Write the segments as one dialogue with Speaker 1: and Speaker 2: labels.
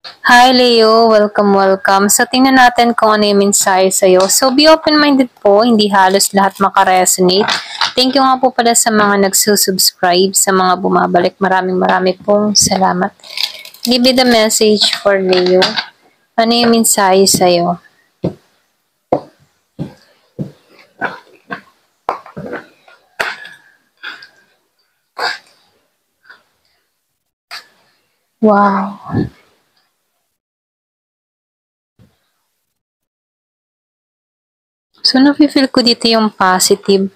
Speaker 1: Hi Leo, welcome. So tingnan natin kung ano yung mensahe sa'yo. So be open-minded po, hindi halos lahat makaresonate. Thank you nga po pala sa mga nagsusubscribe, sa mga bumabalik. Maraming pong salamat. Give me the message for Leo. Ano yung mensahe sa'yo? Wow. So nafe-feel ko dito yung positive.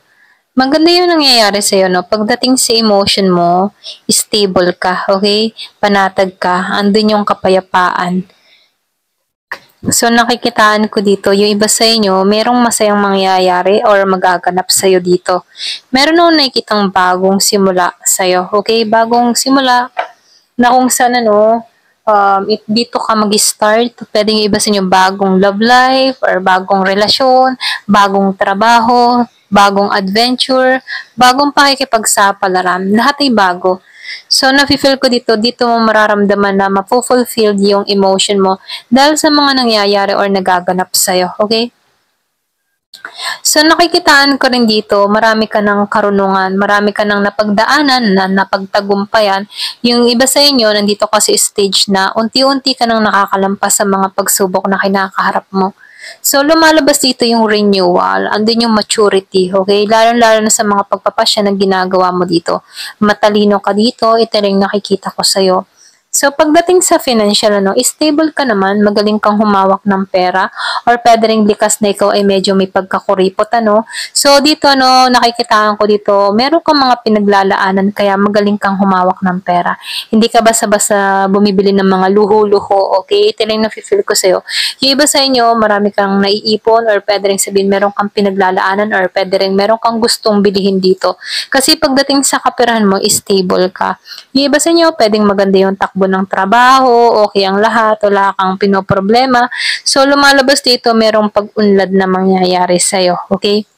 Speaker 1: Maganda yung nangyayari sa'yo, no? Pagdating sa emotion mo, stable ka, okay? Panatag ka, andun yung kapayapaan. So nakikitaan ko dito, yung iba sa inyo, merong masayang mangyayari or magaganap sa'yo dito. Meron akong nakikitang bagong simula sa'yo, okay? Bagong simula na kung saan dito ka mag-start. Pwedeng yung iba sa inyo bagong love life or bagong relasyon, bagong trabaho, bagong adventure, bagong pakikipagsapalaran. Lahat ay bago. So, nafe-feel ko dito mo mararamdaman na mapufulfilled yung emotion mo dahil sa mga nangyayari or nagaganap sa'yo. Okay? So nakikitaan ko rin dito, marami ka ng karunungan, marami ka ng napagdaanan na napagtagumpayan. Yung iba sa inyo, nandito kasi stage na unti-unti ka nang nakakalampas sa mga pagsubok na kinakaharap mo. So lumalabas dito yung renewal, andun yung maturity, okay? Lalo-lalo na sa mga pagpapasya na ginagawa mo dito. Matalino ka dito, ito rin nakikita ko sa'yo. So, pagdating sa financial, stable ka naman, magaling kang humawak ng pera, or pwede rin likas na ikaw ay medyo may pagkakuripot, So, dito, nakikitaan ko dito, meron kang mga pinaglalaanan, kaya magaling kang humawak ng pera. Hindi ka basta-basta bumibili ng mga luho-luho, okay? Ito lang nafe-feel ko sa'yo. Yung iba sa inyo, marami kang naiipon, or pwede rin sabihin, meron kang pinaglalaanan, or pwede rin meron kang gustong bilihin dito. Kasi pagdating sa kaperahan mo, stable ka. Yung iba sa inyo, pwedeng maganda yung takbo ng trabaho, okay ang lahat, wala kang pinoproblema. So, lumalabas dito, merong pag-unlad na mangyayari sa'yo, okay?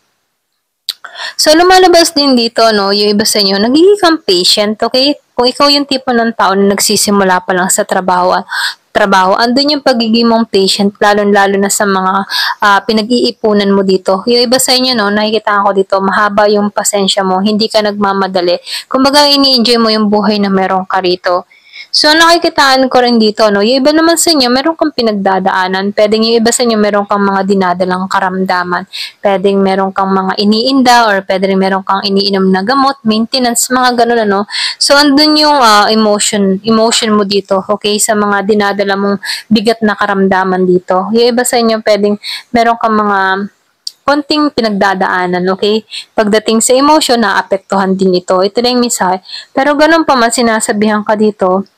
Speaker 1: So, lumalabas din dito, yung iba sa inyo, nagiging kang patient, okay? Kung ikaw yung tipo ng tao na nagsisimula pa lang sa trabaho, andun yung pagiging mong patient, lalo-lalo na sa mga pinag-iipunan mo dito. Yung iba sa inyo, nakikita ko dito, mahaba yung pasensya mo, hindi ka nagmamadali. Kumbaga, ini-enjoy mo yung buhay na meron ka rito. So, nakikitaan ko rin dito, yung iba naman sa inyo, meron kang pinagdadaanan. Pwedeng yung iba sa inyo, meron kang mga dinadalang karamdaman. Pwedeng meron kang mga iniinda or pwede rin meron kang iniinom na gamot, maintenance, mga ganun, So, andun yung emotion mo dito, okay? Sa mga dinadala mong bigat na karamdaman dito. Yung iba sa inyo, pwedeng meron kang mga konting pinagdadaanan, okay? Pagdating sa emotion, naapektuhan din ito. Ito na yung mensahe. Pero ganun pa man, sinasabihan ka dito,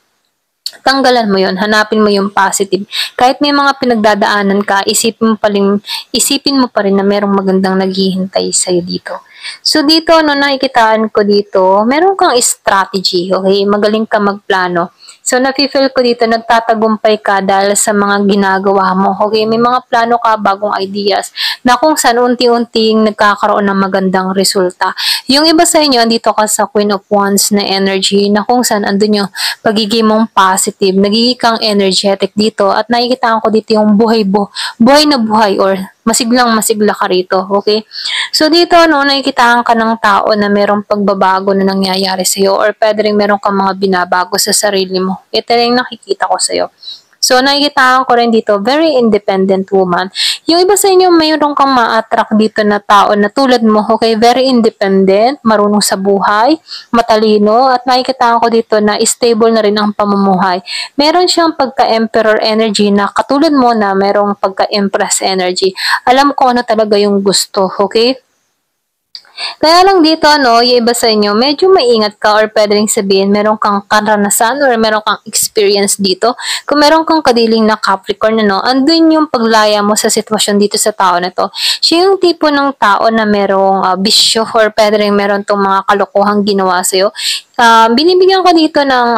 Speaker 1: tanggalan mo yon, hanapin mo yung positive. Kahit may mga pinagdadaanan ka, isipin mo pa rin na merong magandang naghihintay sa'yo dito. So dito, nakikitaan ko dito, meron kang strategy, okay? Magaling ka magplano. So nafe-feel ko dito, nagtatagumpay ka dahil sa mga ginagawa mo, okay? May mga plano ka, bagong ideas, na kung saan unti-unting nagkakaroon ng magandang resulta. Yung iba sa inyo, andito ka sa Queen of Wands na energy, na kung saan andun yung pagiging mong positive, nagiging kang energetic dito, at nakikita ko dito yung buhay na buhay, or masiglang masigla ka rito, okay? So dito, nakikitaan ka ng tao na merong pagbabago na nangyayari sa'yo, or pwede rin meron kang mga binabago sa sarili mo. Ito rin nakikita ko sa'yo. So, nakikita ko rin dito, very independent woman. Yung iba sa inyo, mayroon kang ma-attract dito na tao na tulad mo, okay, very independent, marunong sa buhay, matalino, at nakikita ko dito na stable na rin ang pamumuhay. Meron siyang pagka-emperor energy na katulad mo na merong pagka-empress energy. Alam ko ano talaga yung gusto, okay? Kaya lang dito, yung iba sa inyo, medyo maingat ka, or pwede rin sabihin, meron kang karanasan or meron kang experience dito. Kung meron kang kadiling na Capricorn, andun yung paglaya mo sa sitwasyon dito sa tao na to. Siya yung tipo ng tao na merong bisyo, or pwede rin meron tong mga kalokohang ginawa sa'yo. Binibigyan ka dito ng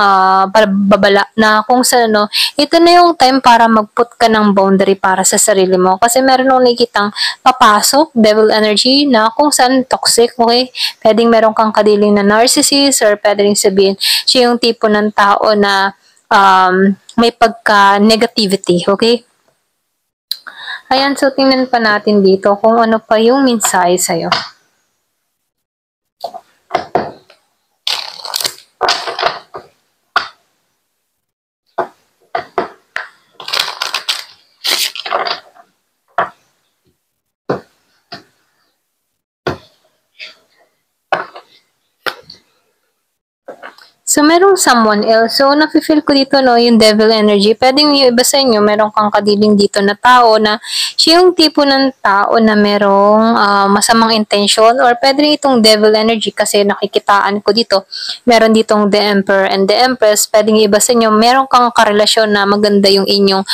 Speaker 1: babala na kung saan, ito na yung time para mag-put ka ng boundary para sa sarili mo. Kasi meron akong nakikitang papasok, devil energy, na kung saan toxic, okay? Pwedeng meron kang kadiling na narcissist, or pwede rin sabihin, siya yung tipo ng tao na may pagka-negativity, okay? Ayan, so tingnan pa natin dito kung ano pa yung mensahe sa'yo. So, merong someone else. So, nafe-feel ko dito, no, yung devil energy. Pwedeng yung iba sa inyo, meron kang kadiling dito na tao na siya yung tipo ng tao na merong masamang intention, or pwede itong devil energy kasi nakikitaan ko dito. Meron ditong the emperor and the empress. Pwedeng iba sa inyo, meron kang karelasyon na maganda yung inyong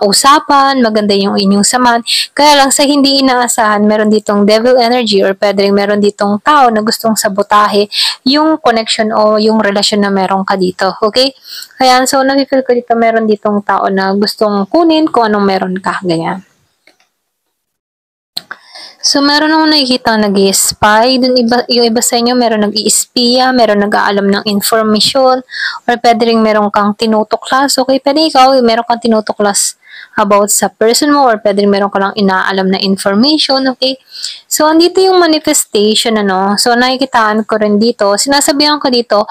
Speaker 1: usapan, maganda yung inyong samahan. Kaya lang sa hindi inaasahan, meron ditong devil energy, or pwedeng meron ditong tao na gustong sabotahe yung connection o yung relasyon na meron ka dito. Okay? Kaya, so, nafe-feel ko dito, meron ditong tao na gustong kunin kung anong meron ka. Ganyan. So, meron akong nakikita nag-i-spy. Yung iba sa inyo, meron nag-i-espiya, meron nag-aalam ng information, or pwede rin meron kang tinutuklas. Okay? Pwede ikaw, meron kang tinutuklas about sa person mo, or pwede rin meron ka lang inaalam na information. Okay? So, andito yung manifestation, ano. So, nakikitaan ko rin dito. Sinasabihan ko dito,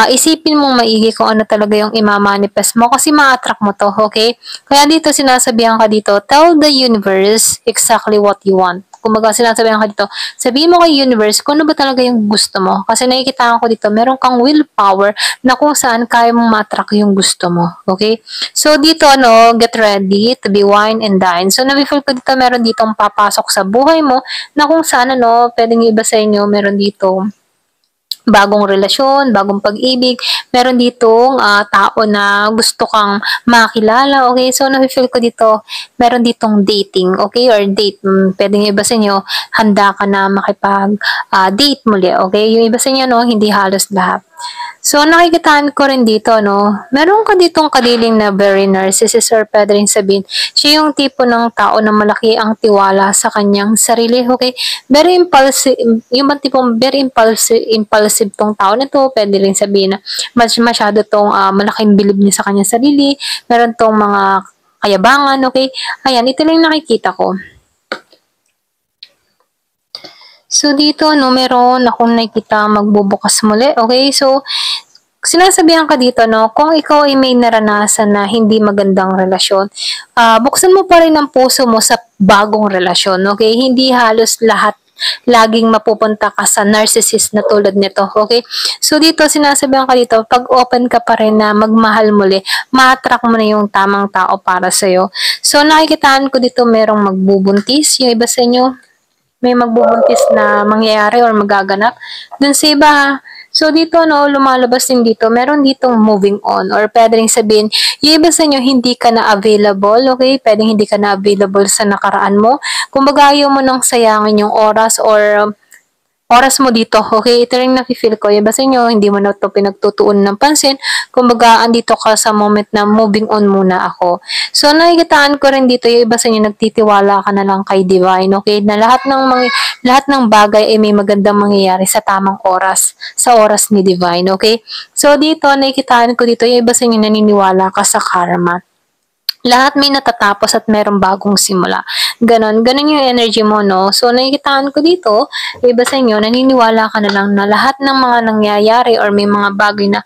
Speaker 1: isipin mong maigi kung ano talaga yung ima-manifest mo kasi ma-attract mo to, okay? Kaya dito sinasabihan ka dito, tell the universe exactly what you want. Kumbaga, sinasabihan ka dito, sabihin mo kay universe kung ano ba talaga yung gusto mo. Kasi nakikitaan ko dito, meron kang willpower na kung saan kaya mong ma-attract yung gusto mo, okay? So, dito, ano, get ready to be wine and dine. So, nabi-feel ko dito, meron ditong papasok sa buhay mo na kung saan, ano, pwedeng iba sa inyo, meron dito bagong relasyon, bagong pag-ibig, meron ditong tao na gusto kang makilala, okay? So, nafe-feel ko dito, meron ditong dating, okay? Or date, pwedeng iba sa inyo, handa ka na makipag-date muli, okay? Yung iba sa inyo, no, hindi halos lahat. So, nakikitaan ko rin dito, no, meron ka ditong kadiling na very narcissist, or pwede rin sabihin, siya yung tipo ng tao na malaki ang tiwala sa kanyang sarili, okay? Very impulsive, yung tipong very impulsive tong tao na to, pwede rin sabihin na masyado tong malaking bilib niya sa kanyang sarili, meron tong mga kayabangan, okay? Ayan, ito lang nakikita ko. So, dito, no, meron akong nakikita magbubukas muli. Okay, so, sinasabihan ka dito, no, kung ikaw ay may naranasan na hindi magandang relasyon, buksan mo pa rin ang puso mo sa bagong relasyon, okay? Hindi halos lahat laging mapupunta ka sa narcissist na tulad nito, okay? So, dito, sinasabihan ka dito, pag open ka pa rin na magmahal muli, ma-attract mo na yung tamang tao para sa'yo. So, nakikitaan ko dito, merong magbubuntis, yung iba sa inyo, may magbubuntis na mangyayari or magaganap. Dun sa iba, so dito, no, lumalabas din dito, meron ditong moving on, or pwede rin sabihin, yung iba sa inyo, hindi ka na available, okay? Pwede hindi ka na available sa nakaraan mo. Kumbaga, ayaw mo nang sayangin yung oras or oras mo dito, okay? Ito rin nafe-feel ko. Yung basta nyo, hindi mo na ito pinagtutuon ng pansin. Kumbaga, andito ka sa moment na moving on muna ako. So, nakikitaan ko rin dito, yung iba sa inyo, nagtitiwala ka na lang kay Divine, okay? Na lahat ng bagay ay may magandang mangyayari sa tamang oras, sa oras ni Divine, okay? So, dito, nakikitaan ko dito, yung iba sa inyo, naniniwala ka sa karma. Lahat may natatapos at merong bagong simula. Ganon yung energy mo, no? So, nakikitaan ko dito, iba sa inyo, naniniwala ka na lang na lahat ng mga nangyayari or may mga bagay na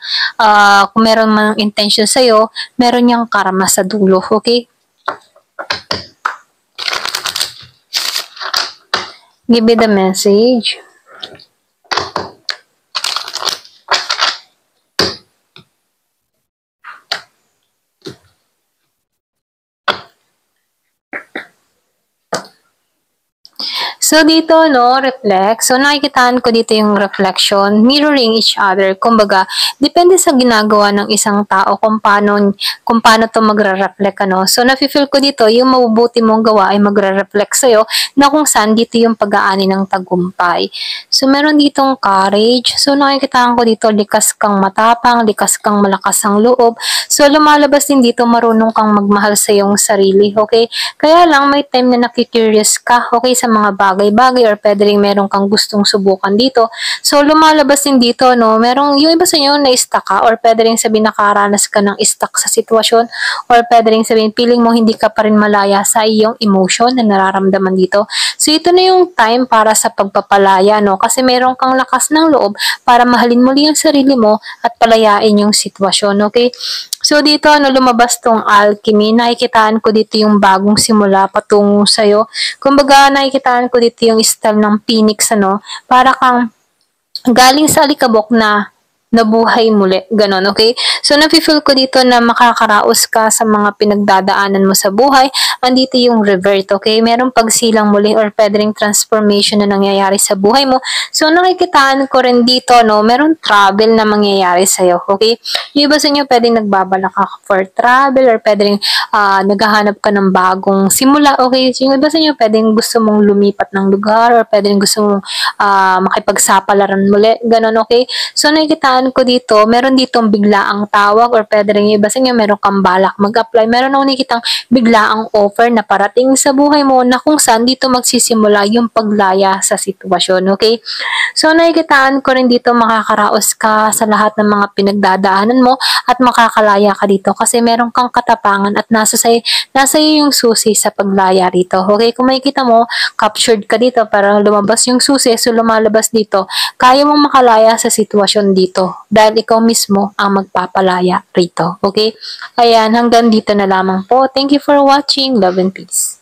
Speaker 1: kung meron mang intention sa'yo, meron niyang karma sa dulo, okay? Give me the message. So, dito, no, reflect. So, nakikitaan ko dito yung reflection, mirroring each other. Kumbaga, depende sa ginagawa ng isang tao kung paano to magre-reflect, ano. So, nafe-feel ko dito, yung mabubuti mong gawa ay magre-reflect sa'yo na kung saan dito yung pag-aani ng tagumpay. So, meron ditong courage. So, nakikitaan ko dito, likas kang matapang, likas kang malakas ang loob. So, lumalabas din dito, marunong kang magmahal sa iyong sarili, okay? Kaya lang, may time na nakikurious ka, okay, sa mga bagay bagay-bagay or pwede rin meron kang gustong subukan dito. So, lumalabas din dito, no? Merong, yung iba sa inyo na-stuck ka or pwede rin sabihin nakaranas ka ng stuck sa sitwasyon or pwede rin sabihin feeling mo hindi ka pa rin malaya sa iyong emotion na nararamdaman dito. So, ito na yung time para sa pagpapalaya, no? Kasi meron kang lakas ng loob para mahalin muli ang sarili mo at palayain yung sitwasyon, okay? So, dito, lumabas tong alchemy. Nakikitaan ko dito yung bagong simula patungo sa'yo. Kumbaga, nakikitaan ko dito yung style ng phoenix, para kang galing sa alikabok na nabuhay muli. Ganon, okay? So, nafe-feel ko dito na makakaraos ka sa mga pinagdadaanan mo sa buhay. Andito yung revert, okay? Merong pagsilang muli or pwede ring transformation na nangyayari sa buhay mo. So, nakikitaan ko rin dito, merong travel na mangyayari sa'yo, okay? Yung iba sa inyo, pwedeng nagbabalak ka for travel or pwede ring naghahanap ka ng bagong simula, okay? So, yung iba sa inyo, pwedeng gusto mong lumipat ng lugar or pwedeng gusto mong makipagsapalaran muli. Ganon, okay? So, nakikitaan ko dito, meron ditong biglaang tawag or pwede rin iba sa inyo, meron kang balak mag-apply. Meron akong nakikitang biglaang offer na parating sa buhay mo na kung saan dito magsisimula yung paglaya sa sitwasyon, okay? So, nakikitaan ko rin dito makakaraos ka sa lahat ng mga pinagdadaanan mo at makakalaya ka dito kasi meron kang katapangan at nasa iyo yung susi sa paglaya rito, okay? Kung makikita mo, captured ka dito, parang lumabas yung susi, so lumalabas dito, kaya mong makalaya sa sitwasyon dito dahil ikaw mismo ang magpapalaya rito. Okay? Ayan, hanggang dito na lamang po. Thank you for watching. Love and peace.